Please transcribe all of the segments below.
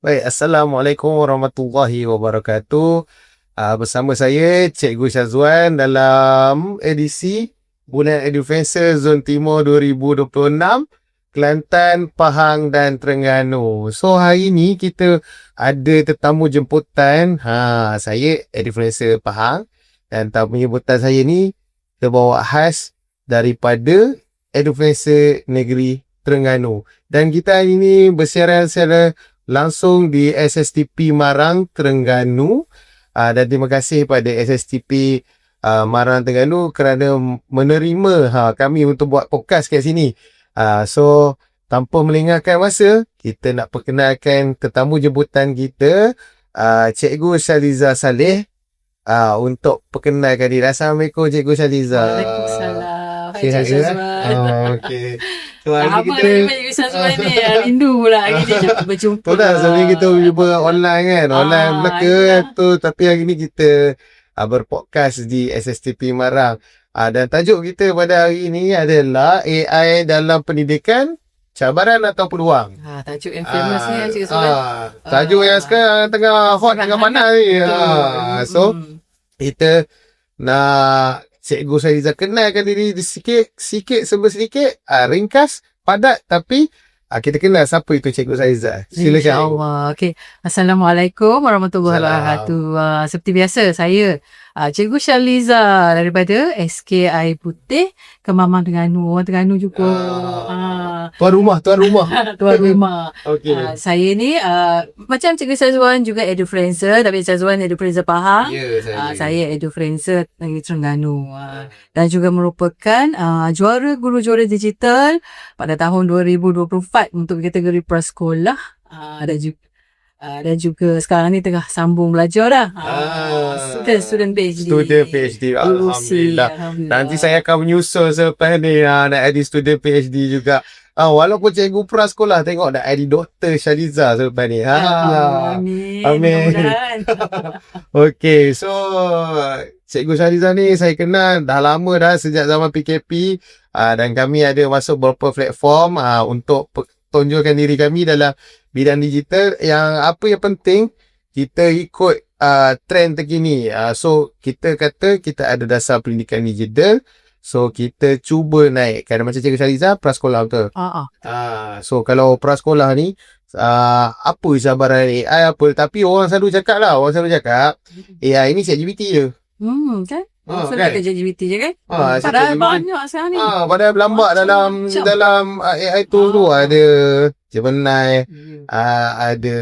Baik, Assalamualaikum warahmatullahi wabarakatuh. Bersama saya Cikgu Syazwan dalam edisi Bulan Edufensa Zon Timur 2026, Kelantan, Pahang dan Terengganu. So hari ni kita ada tetamu jemputan. Saya Edufensa Pahang dan tamu jemputan saya ni terbawa khas daripada Edufensa Negeri Terengganu. Dan kita hari ni bersiaran secara langsung di SSTP Marang Terengganu, dan terima kasih pada SSTP Marang Terengganu kerana menerima kami untuk buat podcast kat sini. So tanpa melengahkan masa, kita nak perkenalkan tetamu jemputan kita, Cikgu Shaliza Saleh, untuk perkenalkan diri. Assalamualaikum Cikgu Shaliza. Waalaikumsalam. Hai Sihat Cik ke? Syazwan. Okey. So hari Lama ni kita Cik Syazwan ni. Rindu pula hari ni berjumpa. tu dah sebelum kita jumpa online kan. Online belaka ya. tu. Tapi hari ni kita berpodcast di SSTP Marang. Dan tajuk kita pada hari ni adalah AI dalam pendidikan, cabaran atau peluang. Tajuk yang famous ni Cik Syazwan. Tajuk yang sekarang tengah hot, tengah panas ni. So kita nak Cikgu Shaliza kenalkan diri sikit sedikit, ringkas, padat, tapi kita kenal siapa itu Cikgu Shaliza. Silakan. InsyaAllah. Okay. Assalamualaikum warahmatullahi wabarakatuh. Seperti biasa, saya Cikgu Shaliza daripada SKI Putih, Kemamang Terengganu. Orang Terengganu juga. Tuan rumah. Tuan rumah. Okey. Saya ni macam Cikgu Syazwan juga edufluencer, tapi Syazwan edufluencer Pahang. Ya, Saya edufluencer Negeri Terengganu, dan juga merupakan juara guru juara digital pada tahun 2024 untuk kategori prasekolah, dan juga sekarang ni tengah sambung belajar dah. Student PhD. Student PhD. Alhamdulillah. Nanti saya akan menyusul selepas ni nak ada student PhD juga. Walaupun cikgu prasekolah, tengok dah ada Dr. Shaliza selepas ni. Amin. Okey, so Cikgu Shaliza ni saya kenal dah lama dah, sejak zaman PKP, dan kami ada masuk beberapa platform untuk tonjolkan diri kami dalam bidang digital. Yang penting kita ikut trend terkini. So kita kata kita ada dasar pendidikan digital, so kita cuba naikkan macam Cikgu Shaliza prasekolah betul. So kalau prasekolah ni apa cabaran AI apa, tapi orang selalu cakap AI ni ChatGPT je. Kan? Kan? Kerja GPT je kan? Padahal ChatGPT banyak sekarang ni. Padahal berlambak dalam AI tu ada Gemini, ada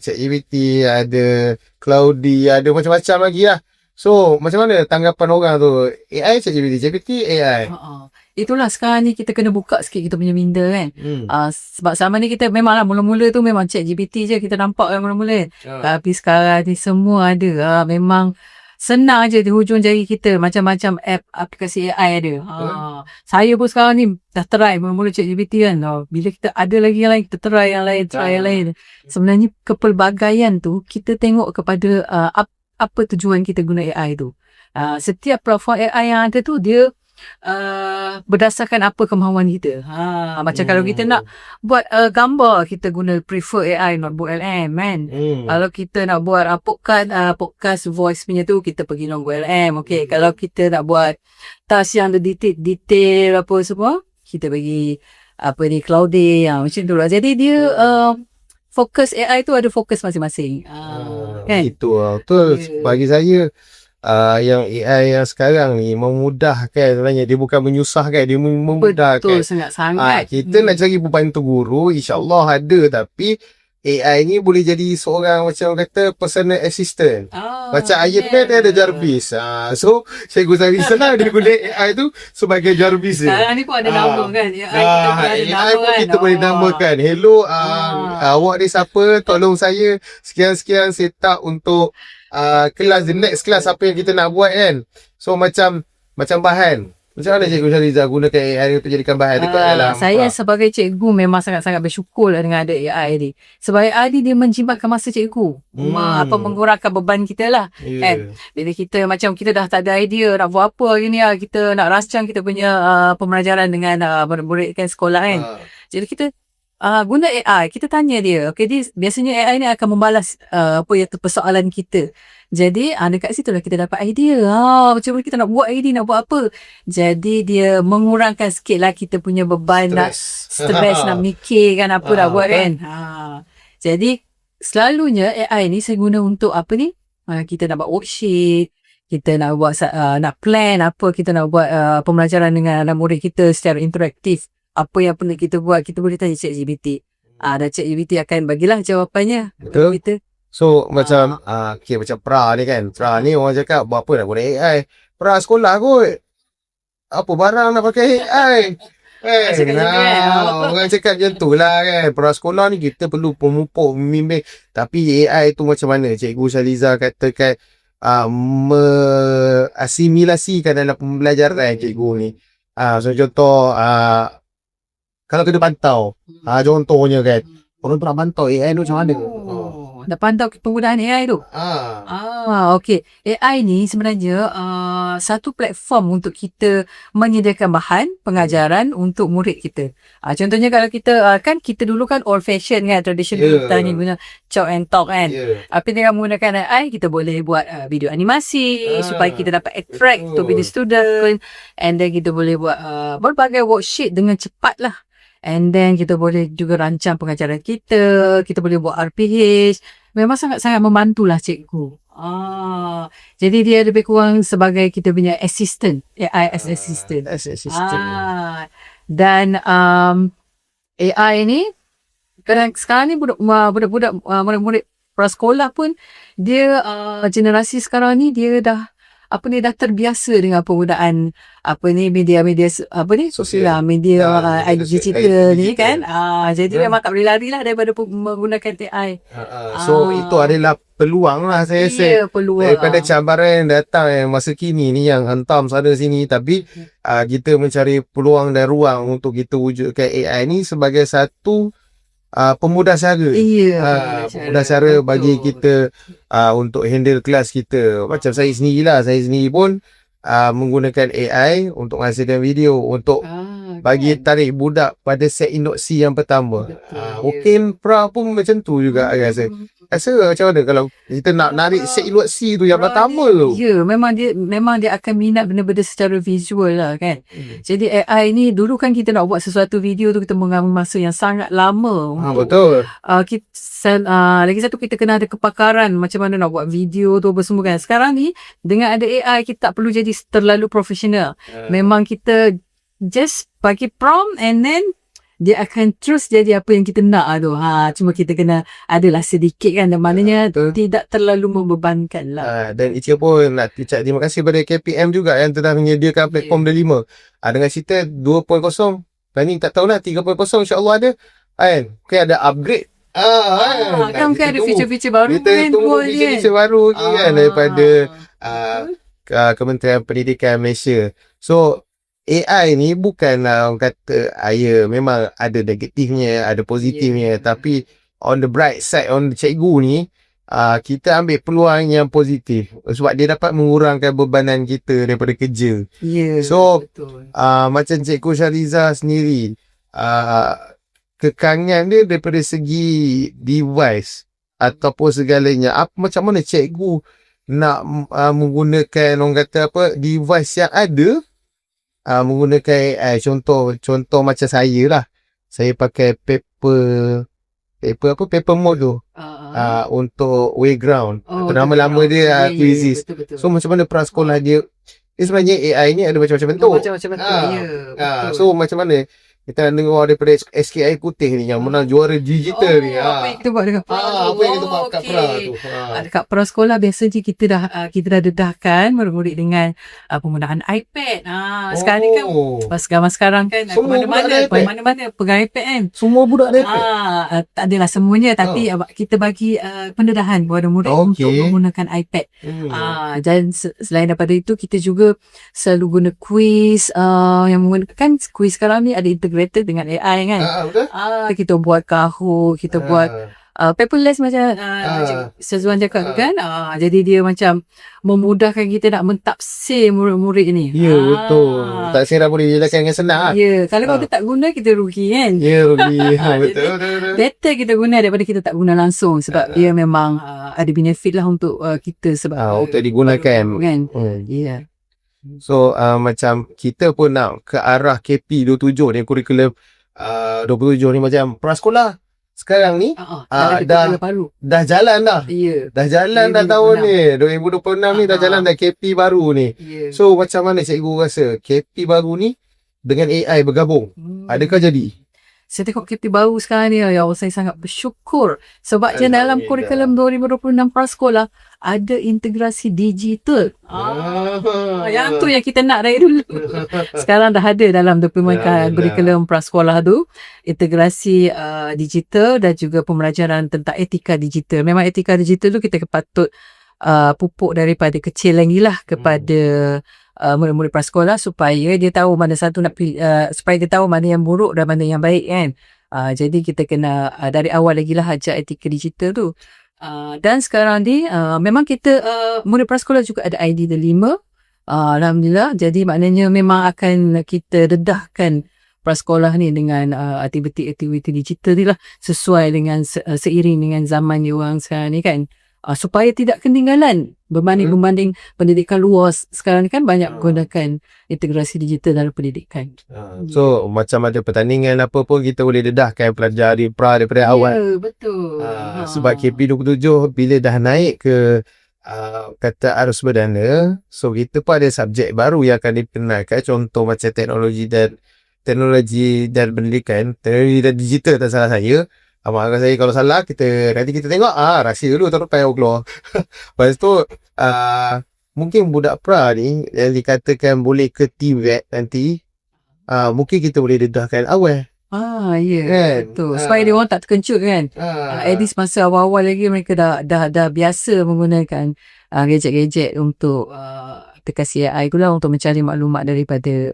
ChatGPT, ada Cloudy, ada macam-macam lagi lah. So macam mana tanggapan orang tu? AI, ChatGPT, AI. Itulah sekarang ni kita kena buka sikit kita punya minda kan. Sebab selama ni kita memanglah mula-mula tu memang ChatGPT je kita nampak yang mula-mula. Tapi sekarang ni semua ada. Memang senang je di hujung jari kita, macam-macam aplikasi AI ada. Saya pun sekarang ni dah try mula-mula ChatGPT kan. Bila kita ada lagi yang lain, kita try yang lain. Sebenarnya kepelbagaian tu kita tengok kepada apa tujuan kita guna AI tu. Setiap platform AI yang ada tu dia berdasarkan apa kemahuan kita. Macam kalau kita nak buat gambar, kita guna prefer AI, notebook LM kan. Kalau kita nak buat podcast voice punya tu, kita pergi notebook LM. Okay. Kalau kita nak buat task yang detail apa semua, kita pergi Cloudy, macam tu lah. Jadi dia fokus AI tu ada fokus masing-masing. Kan? Itu betul. Bagi saya yang AI yang sekarang ni memudahkan sebenarnya. Dia bukan menyusahkan, dia memudahkan. Betul, sangat-sangat. Kita nak cari pembantu guru, insyaAllah ada. Tapi AI ni boleh jadi seorang macam kata personal assistant. Macam Iron Man dia ada Jarvis. So Cikgu Shaliza lah dia guna AI tu sebagai Jarvis dia. Sekarang ni pun ada nama kan. AI pun kita boleh namakan. Hello, awak ni siapa? Tolong saya sekian-sekian set up untuk kelas, the next class apa yang kita nak buat kan. So macam bahan. Macam mana Cikgu Shaliza gunakan AI untuk jadikan bahan dekat dalam? Saya sebagai cikgu memang sangat-sangat bersyukur dengan ada AI ni. Sebab AI ni dia menjimatkan masa cikgu. Mengurangkan beban kita lah. Kan? Bila kita macam kita dah tak ada idea nak buat apa hari ni, kita nak rancang kita punya pembelajaran dengan murid-murid kan sekolah kan. Jadi kita Guna AI, kita tanya dia. Okay, dia biasanya AI ni akan membalas apa yang persoalan kita. Jadi dekat situ lah kita dapat idea. Macam mana kita nak buat ini, nak buat apa. Jadi dia mengurangkan sikit lah kita punya beban nak stres nak mikirkan apa nak buat kan. Jadi selalunya AI ni saya guna untuk apa ni? Kita nak buat worksheet, kita nak buat nak plan apa kita nak buat pembelajaran dengan anak murid kita secara interaktif. Apa yang perlu kita buat, kita boleh tanya ChatGPT. Dan ChatGPT akan bagilah jawapannya. Betul. Kita. So macam okay, macam pra ni kan. Pra ni orang cakap buat apa nak guna AI. Pra sekolah kot. Apa barang nak pakai AI. Orang cakap macam tu lah kan. Pra sekolah ni kita perlu pemupuk, membimbing. Tapi AI tu macam mana? Cikgu Shaliza katakan asimilasikan dalam pembelajaran cikgu ni. So contoh kalau kena pantau, contohnya kan, orang tu nak pantau AI tu macam mana? Nak pantau penggunaan AI tu? Okey. AI ni sebenarnya satu platform untuk kita menyediakan bahan pengajaran untuk murid kita. Contohnya kalau kita, kan kita dulu kan old fashion kan, traditional kita ni guna chalk and talk kan. Tapi dengan menggunakan AI, kita boleh buat video animasi supaya kita dapat attract to be the student. And then kita boleh buat berbagai worksheet dengan cepat lah. And then kita boleh juga rancang pengajaran kita. Kita boleh buat RPH. Memang sangat-sangat membantulah cikgu. Jadi dia lebih kurang sebagai kita punya assistant. AI as assistant. Dan AI ni sekarang ni budak-budak murid-murid prasekolah pun dia generasi sekarang ni dia dah terbiasa dengan penggunaan media sosial, media digital ni kan. Jadi memang tak boleh lari lah daripada menggunakan AI. So itu adalah peluang lah saya rasa. Peluang. Daripada cabaran yang datang masa kini ni yang hentam sana sini, tapi kita mencari peluang dan ruang untuk kita wujudkan AI ni sebagai satu pemudah cara. Pemudah cara bagi kita untuk handle kelas kita. Macam saya sendiri pun menggunakan AI untuk menghasilkan video untuk bagi tarik budak pada set induksi yang pertama. Mungkin pra pun macam tu juga rasa. Rasa macam mana kalau kita nak narik set induksi tu yang pertama tu? Ya, memang dia akan minat benda-benda secara visual lah kan. Jadi AI ni dulu kan kita nak buat sesuatu video tu kita mengambil masa yang sangat lama. Betul. Lagi satu kita kena ada kepakaran macam mana nak buat video tu apa semua kan. Sekarang ni dengan ada AI kita tak perlu jadi terlalu profesional. Memang kita just bagi prompt and then dia akan terus jadi apa yang kita nak tu. Cuma kita kena adalah sedikit kan. Dan maknanya tidak terlalu membebankan lah. Dan Ica pun nak ucap terima kasih kepada KPM juga yang telah menyediakan platform D5. Dengan cerita 2.0, planning tak tahulah 3.0 insyaAllah ada. Mungkin ada upgrade. Kan mungkin ada feature-feature baru. Kita tunggu feature-feature baru kan daripada Kementerian Pendidikan Malaysia. So AI ni bukanlah orang kata memang ada negatifnya, ada positifnya, tapi on the bright side, on the cikgu ni kita ambil peluang yang positif sebab dia dapat mengurangkan bebanan kita daripada kerja. So betul. Macam Cikgu Shaliza sendiri kekangan dia daripada segi device ataupun segalanya, macam mana cikgu nak menggunakan orang kata device yang ada, menggunakan AI. Contoh macam saya lah, saya pakai paper mode tu untuk Wayground. Nama-nama dia Quizzes. So macam mana prasekolah dia sebenarnya AI ni ada macam-macam bentuk. So macam mana kita nak dengar daripada SKI Putih ni yang menang juara digital ni. Apa yang kita buat dekat pra tu? Apa yang kita buat kat pra tu? Dekat prasekolah biasanya kita dah dedahkan murid-murid dengan penggunaan iPad. Sekarang ni kan zaman sekarang kan mana-mana pegang iPad kan. Semua budak ada iPad. Tak adalah semuanya, tapi kita bagi pendedahan kepada murid untuk menggunakan iPad. Dan selain daripada itu kita juga selalu guna quiz yang menggunakan quiz sekarang ni ada integrated dengan AI kan. Betul. Kita buat Kahoot, kita buat paperless macam Syazwan cakap kan. Jadi dia macam memudahkan kita nak mentafsir murid-murid ni. Ya, betul. Tak saya dah boleh jelaskan dengan senang lah. Ya, kalau kita tak guna kita rugi kan. Ya, rugi. Betul. Better kita guna daripada kita tak guna langsung sebab dia memang ada benefit lah untuk kita sebab untuk digunakan kan. Ya. So macam kita pun nak ke arah KP27 ni, kurikulum 27 ni macam prasekolah sekarang ni dah jalan dah. Ya. Dah jalan dah tahun ni 2026 ni dah jalan dah KP baru ni. So macam mana cikgu rasa KP baru ni dengan AI bergabung, adakah jadi? Saya tengok KP baru sekarang ni, ya Allah, saya sangat bersyukur sebabnya dalam kurikulum 2026 prasekolah ada integrasi digital. Yang tu yang kita nak dari dulu. Sekarang dah ada dalam dokumen kurikulum prasekolah tu, integrasi digital dan juga pembelajaran tentang etika digital. Memang etika digital tu kita patut pupuk daripada kecil lagi lah kepada murid-murid prasekolah supaya dia tahu mana satu nak pilih, supaya dia tahu mana yang buruk dan mana yang baik kan. Jadi kita kena dari awal lagi lah ajar etika digital tu. Dan sekarang ni memang kita murid prasekolah juga ada ID D5. Alhamdulillah. Jadi maknanya memang akan kita dedahkan prasekolah ni dengan aktiviti-aktiviti digital ni lah, sesuai dengan seiring dengan zaman diorang sekarang ni kan. Supaya tidak ketinggalan berbanding pendidikan luas sekarang ni kan banyak menggunakan integrasi digital dalam pendidikan. So macam ada pertandingan apa pun kita boleh dedahkan pelajar di pra daripada awal. Ya, betul. Sebab KP27 bila dah naik ke kata arus berdana, so kita pun ada subjek baru yang akan dikenalkan, contoh macam teknologi dan pendidikan, teknologi dan digital tak salah saya. Maafkan saya kalau salah, nanti kita tengok rahsia dulu tahun depan keluar. Lepas tu mungkin budak pra ni yang dikatakan boleh ke TVET nanti, mungkin kita boleh dedahkan awal. Ya, kan? betul. Supaya dia orang tak terkencut kan. At least masa awal-awal lagi mereka dah biasa menggunakan gadget-gadget untuk aplikasi AI tu lah, untuk mencari maklumat daripada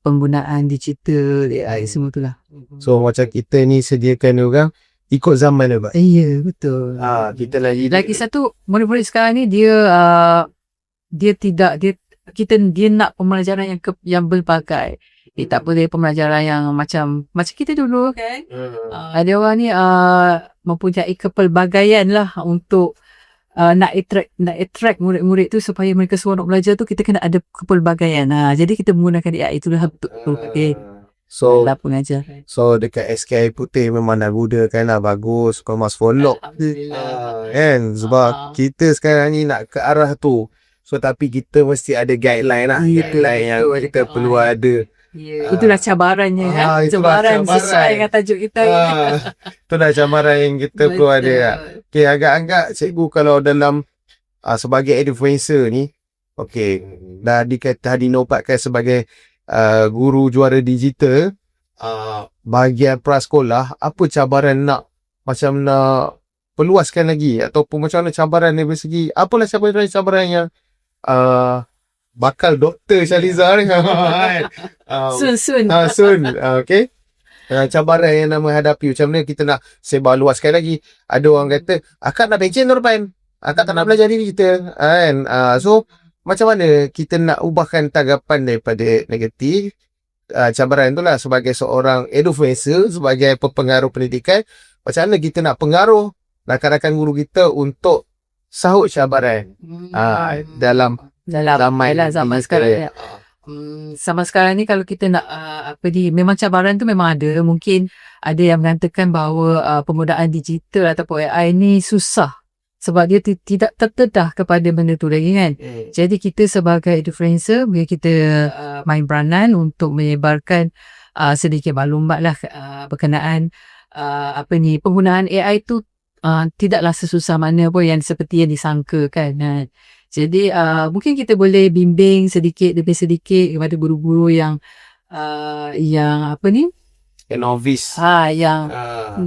penggunaan digital AI semua tu lah. So macam kita ni sediakan orang ikut zaman lah, Pak. Ya, betul. Kita lagi satu, murid-murid sekarang ni dia nak pembelajaran yang berbagai. Dia tak boleh pembelajaran yang macam kita dulu kan. Ada orang ni mempunyai kepelbagaian lah untuk nak attract murid-murid tu supaya mereka semua nak belajar tu, kita kena ada kepelbagaian. Jadi kita menggunakan AI tu lah untuk so pengajar. So dekat SKI Putih memang dah gunakan lah, bagus, kau must follow. Kan, sebab kita sekarang ni nak ke arah tu. So tapi kita mesti ada guideline lah, guideline yang kita perlu ada. Itulah cabarannya kan. Cabaran sesuai dengan tajuk kita. Itulah cabaran yang kita perlu ada. Okay, agak-agak cikgu kalau dalam sebagai influencer ni, dah dinobatkan sebagai guru juara digital, bahagian prasekolah, apa cabaran nak perluaskan lagi, ataupun macam mana cabaran dari segi, apalah cabaran yang bakal Dr. Shaliza ni soon. Okay, cabaran yang nak menghadapi, macam mana kita nak sebar luaskan lagi. Ada orang kata akak nak pencen tahun depan, akak tak nak belajar diri kita kan. So macam mana kita nak ubahkan tanggapan daripada negatif cabaran tu lah, sebagai seorang influencer, sebagai pengaruh pendidikan, macam mana kita nak pengaruh rakan-rakan guru kita untuk sahut cabaran dalam zaman sekarang. Sama sekarang ni kalau kita nak memang cabaran tu memang ada. Mungkin ada yang mengatakan bahawa penggunaan digital ataupun AI ni susah sebab dia tidak terdedah kepada benda tu lagi kan. Jadi kita sebagai influencer, kita main peranan untuk menyebarkan sedikit maklumat lah berkenaan penggunaan AI tu tidaklah sesusah mana pun yang seperti yang disangka kan. Jadi mungkin kita boleh bimbing sedikit demi sedikit kepada guru-guru yang novice, yang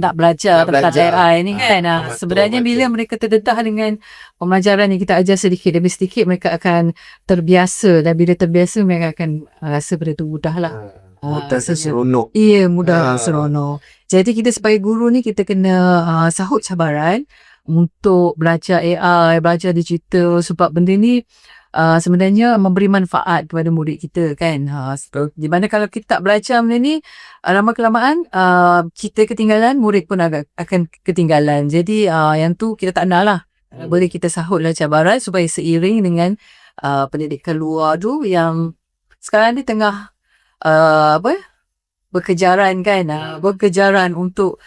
nak belajar tentang AI ni kan. Sebenarnya bila mereka terdedah dengan pembelajaran yang kita ajar sedikit demi sedikit, mereka akan terbiasa, dan bila terbiasa mereka akan rasa benda tu mudah lah. Mudah seronok. Iya, mudah seronok. Jadi kita sebagai guru ni kita kena sahut cabaran untuk belajar AI, belajar digital sebab benda ni sebenarnya memberi manfaat kepada murid kita kan. Di mana kalau kita tak belajar benda ni, lama kelamaan kita ketinggalan, murid pun akan ketinggalan. Jadi yang tu kita tak nak lah. Boleh kita sahutlah cabaran supaya seiring dengan pendidikan luar tu yang sekarang ni tengah berkejaran kan, berkejaran untuk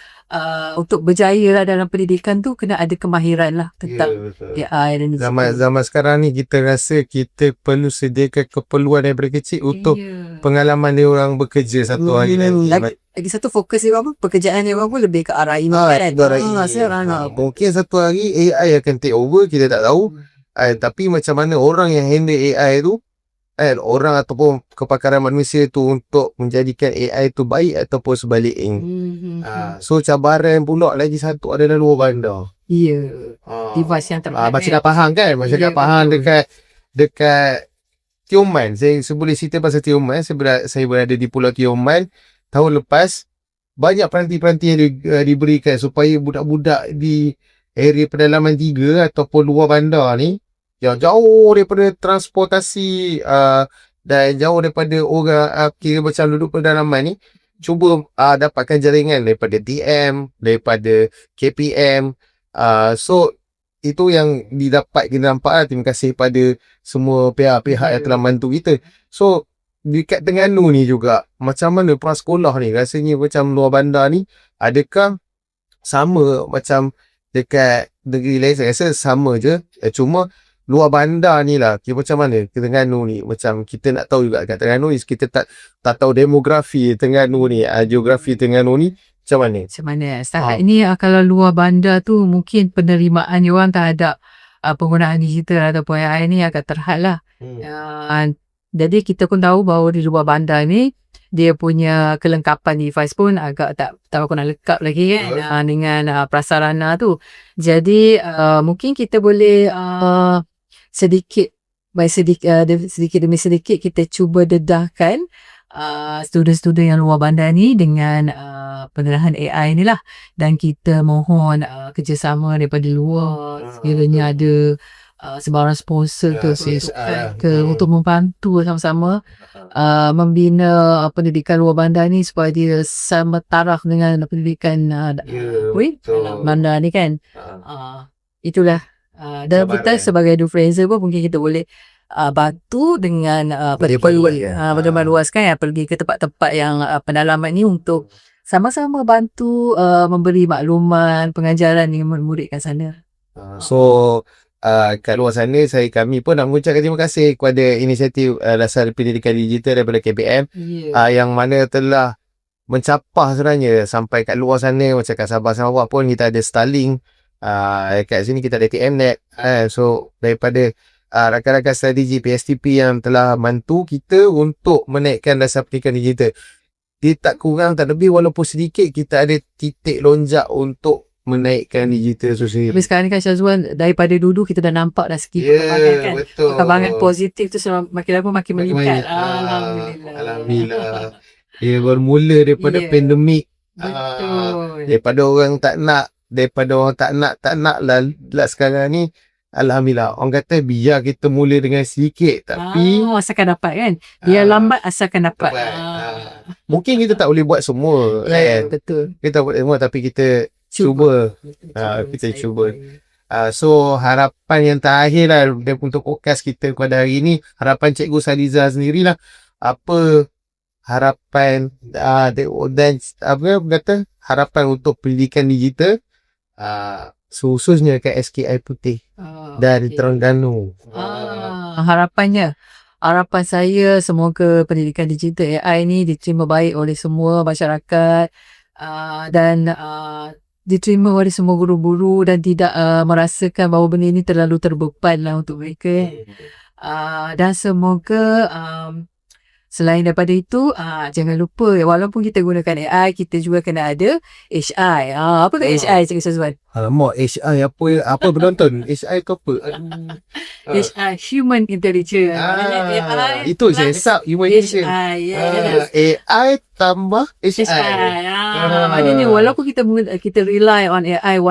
berjaya lah dalam pendidikan tu kena ada kemahiran lah tentang AI dan zaman sekarang ni kita rasa kita perlu sediakan keperluan daripada kecil untuk pengalaman dia orang bekerja satu hari nanti. Lagi satu fokus dia apa, pekerjaan dia orang pun lebih ke arah ini kan. Mungkin satu hari AI akan take over, kita tak tahu. Tapi macam mana orang yang handle AI tu, orang ataupun kepakaran manusia tu untuk menjadikan AI tu baik ataupun sebaliknya. So cabaran pula lagi satu adalah luar bandar. Device yang terbaik. Macam dah faham kan? Macam dah faham dekat Tioman. Saya boleh cerita pasal Tioman. Saya berada di Pulau Tioman tahun lepas. Banyak peranti-peranti yang diberikan supaya budak-budak di area pedalaman 3 ataupun luar bandar ni yang jauh daripada transportasi dan jauh daripada orang kira macam duduk pedalaman ni, cuba dapatkan jaringan daripada DM, daripada KPM. So itu yang kita nampak lah. Terima kasih pada semua pihak-pihak yang telah bantu kita. So dekat Terengganu ni juga, macam mana prasekolah ni rasanya macam luar bandar ni, adakah sama macam dekat negeri lain? Saya rasa sama je, cuma luar bandar ni lah macam mana ke Terengganu ni. Macam kita nak tahu juga kat Terengganu ni, kita tak tahu demografi Terengganu ni, geografi Terengganu ni macam mana. Setakat ini kalau luar bandar tu mungkin penerimaan diorang terhadap penggunaan digital ataupun AI ni agak terhad lah. Jadi kita pun tahu bahawa di luar bandar ni dia punya kelengkapan device pun agak tak tahu aku nak lengkap lagi kan dengan prasarana tu. Jadi mungkin kita boleh sedikit demi sedikit kita cuba dedahkan student-student yang luar bandar ni dengan penerahan AI ni lah, dan kita mohon kerjasama daripada luar sekiranya ada sebarang sponsor untuk membantu sama-sama membina pendidikan luar bandar ni supaya dia sama taraf dengan pendidikan bandar ni kan. Itulah. Dan kita sebagai influencer pun mungkin kita boleh bantu dengan penerimaan luas kan, pergi ke tempat-tempat yang pendalaman ni untuk sama-sama bantu memberi makluman, pengajaran dengan murid kat sana. So kat luar sana kami pun nak mengucapkan terima kasih kepada inisiatif Dasar Pendidikan Digital daripada KPM yang mana telah mencapah sebenarnya sampai kat luar sana. Macam kat Sabah Sarawak pun kita ada Starlink, kat sini kita ada TMNet. So daripada rakan-rakan strategi PSTP yang telah bantu kita untuk menaikkan dasar pendidikan digital, dia tak kurang tak lebih walaupun sedikit kita ada titik lonjak untuk menaikkan digital tu sendiri. Tapi sekarang ni kan Syazwan, daripada dulu kita dah nampak dah segi perkembangan kan. Perkembangan positif tu makin lama makin meningkat. Alhamdulillah. Dia bermula daripada pandemik. Betul. Daripada orang tak nak lah sekarang ni. Alhamdulillah. Orang kata biar kita mula dengan sedikit, tapi asalkan dapat kan. Dia lambat asalkan dapat. Mungkin kita tak boleh buat semua kan. Betul. Kita tak boleh semua, tapi kita cuba. Kita cuba. So harapan yang terakhir lah untuk podcast kita pada hari ni, harapan Cikgu Saliza sendirilah. Apa harapan dan apa kata harapan untuk pendidikan digital khususnya kat SKI Putih dan Terengganu. Harapan saya semoga pendidikan digital AI ni diterima baik oleh semua masyarakat dan diterima oleh semua guru-guru dan tidak merasakan bahawa benda ini terlalu terbeban lah untuk mereka. Dan semoga Selain daripada itu, jangan lupa walaupun kita gunakan AI, kita juga kena ada HI. Apa tu HI, Cikgu Syazwan? Alamak, HI apa penonton? HI tu apa? HI, Human Intelligence. Maknanya AI Itu saya sub human intelligence. HI, yes. AI tambah HI. Maknanya walaupun kita rely on AI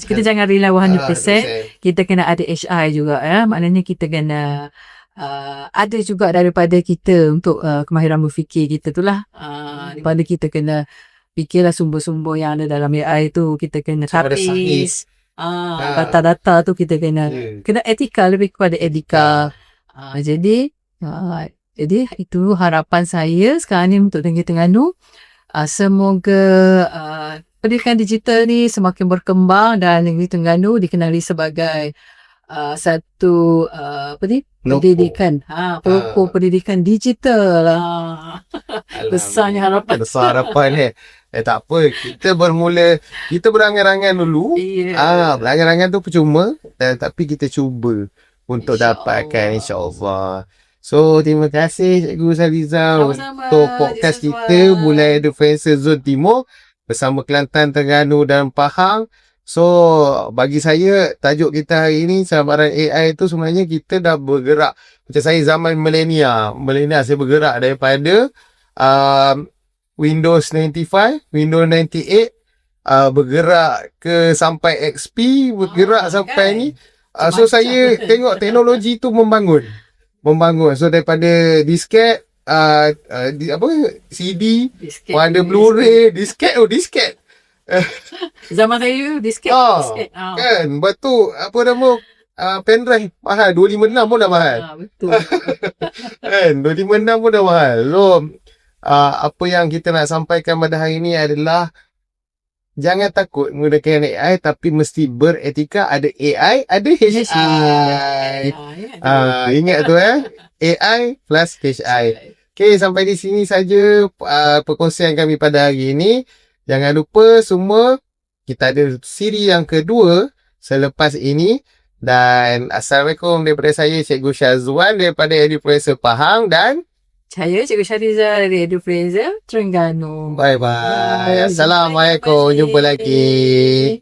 kita jangan rely 100%, kita kena ada HI juga ya. Maknanya kita kena ada juga daripada kita untuk kemahiran berfikir kita tu lah. Daripada kita kena fikirlah sumber-sumber yang ada dalam AI tu, kita kena tapis. Data-data tu kita kena etika, lebih kepada etika. Jadi itu harapan saya sekarang ni untuk Negeri Terengganu. Semoga pendidikan digital ni semakin berkembang dan Negeri Terengganu dikenali sebagai satu pendidikan pokok pendidikan digital. Besarnya harapan. Besar harapan tak apa, kita berangan-angan dulu. Berangan-angan tu percuma, tapi kita cuba untuk dapatkan, insyaAllah. So terima kasih Cikgu Saliza untuk podcast kita Bulan Advancer Zon Timur bersama Kelantan, Terengganu dan Pahang. So, bagi saya, tajuk kita hari ini, samaran AI tu sebenarnya kita dah bergerak. Macam saya zaman milenial saya bergerak daripada Windows 95, Windows 98, bergerak ke sampai XP, bergerak sampai ni. So, saya tengok teknologi tu membangun. So, daripada disket, CD, ada Blu-ray, disket. Zaman saya disket. Kan, lepas tu apa nama pendrive mahal, 256 pun dah mahal. Betul. Kan, 256 pun dah mahal. So apa yang kita nak sampaikan pada hari ni adalah jangan takut menggunakan AI, tapi mesti beretika. Ada AI, ada HI. Ingat tu AI plus HI. Okay, sampai di sini saja perkongsian kami pada hari ini. Jangan lupa semua, kita ada siri yang kedua selepas ini. Dan Assalamualaikum daripada saya, Cikgu Syazwan daripada Edufluencer Pahang, dan saya Cikgu Syariza dari Edufluencer Terengganu. Bye-bye. Assalamualaikum. Jumpa lagi.